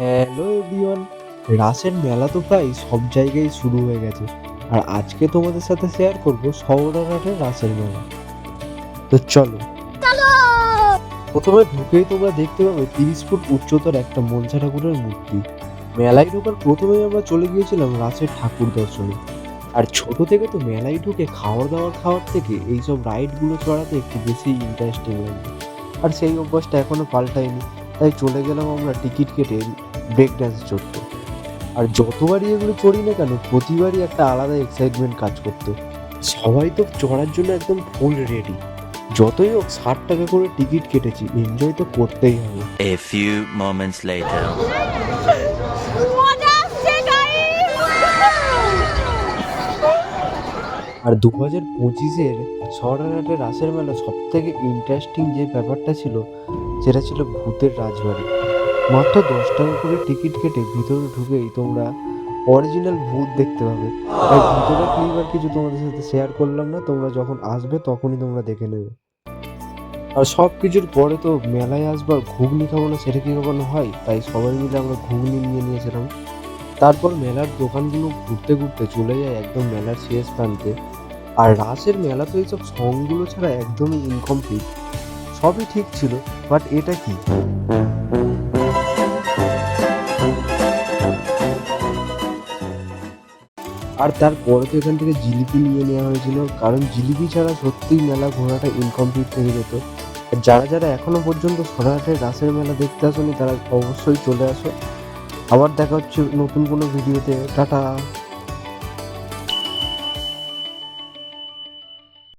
Hello everyone, রাসের মেলা তো প্রায় সব জায়গায় শুরু হয়ে গেছে। আর আজকে তোমাদের সাথে শেয়ার করব সওরারহাটের রাসের মেলা। তো চলো। প্রথমে ঢুকেই তোমরা দেখতে পাবে 30 ফুট উচ্চতার একটা মনসা ঠাকুরের মূর্তি। মেলায় ঢোকার প্রথমেই আমরা চলে গিয়েছিলাম রাসের ঠাকুর দর্শনে। আর ছোট থেকে তো মেলায় ঢুকে খাওয়ার থেকে এইসব রাইডগুলো চড়াতে একটু বেশি ইন্টারেস্টিং লাগে। আর সেই অভ্যাসটা এখনো পাল্টায়নি, তাই চলে গেলাম আমরা টিকিট কেটে ব্রেক ডান্স চড়তে। আর যতবারই এগুলো চড়ি না কেন, প্রতিবারই একটা আলাদা এক্সাইটমেন্ট কাজ করতো। সবাই তো চড়ার জন্য একদম ফুল রেডি। যতই হোক 60 টাকা করে টিকিট কেটেছি, এনজয় তো করতেই হবে। A few moments later. আর 2025-এর সরারহাটের রাসের মেলা সব থেকে ইন্টারেস্টিং যে ব্যাপারটা ছিল, সেটা ছিল ভূতের রাজবাড়ি। মাত্র 10 টাকা করে টিকিট কেটে ভিতরে ঢুকেই তোমরা অরিজিনাল ভূত দেখতে পাবে। তাই ভিতরে ক্লিপ আর কিছু তোমাদের সাথে শেয়ার করলাম না, তোমরা যখন আসবে তখনই তোমরা দেখে নেবে। আর সব কিছুর পরে তো মেলায় আসবার ঘুগনি খাবো না সেটা কি কখনো হয়? তাই সবাই মিলে আমরা ঘুগনি নিয়ে নিয়েছিলাম। তারপর মেলার দোকানগুলো ঘুরতে ঘুরতে চলে যায় একদম মেলার শেষ প্রান্তে। আর রাসের মেলা তো এইসব সংগুলো ছাড়া একদমই ইনকমপ্লিট। সবই ঠিক ছিল, বাট এটা কি? আর তারপরে তো এখান থেকে জিলিপি নিয়ে নেওয়া হয়েছিল, কারণ জিলিপি ছাড়া সত্যিই মেলা ঘোরাটা ইনকমপ্লিট থেকে যেত। আর যারা যারা এখনো পর্যন্ত সরাহাটের রাসের মেলা দেখতে আসোনি, তারা অবশ্যই চলে আসো। আবার দেখা হচ্ছে নতুন কোনো ভিডিওতে। টাটা।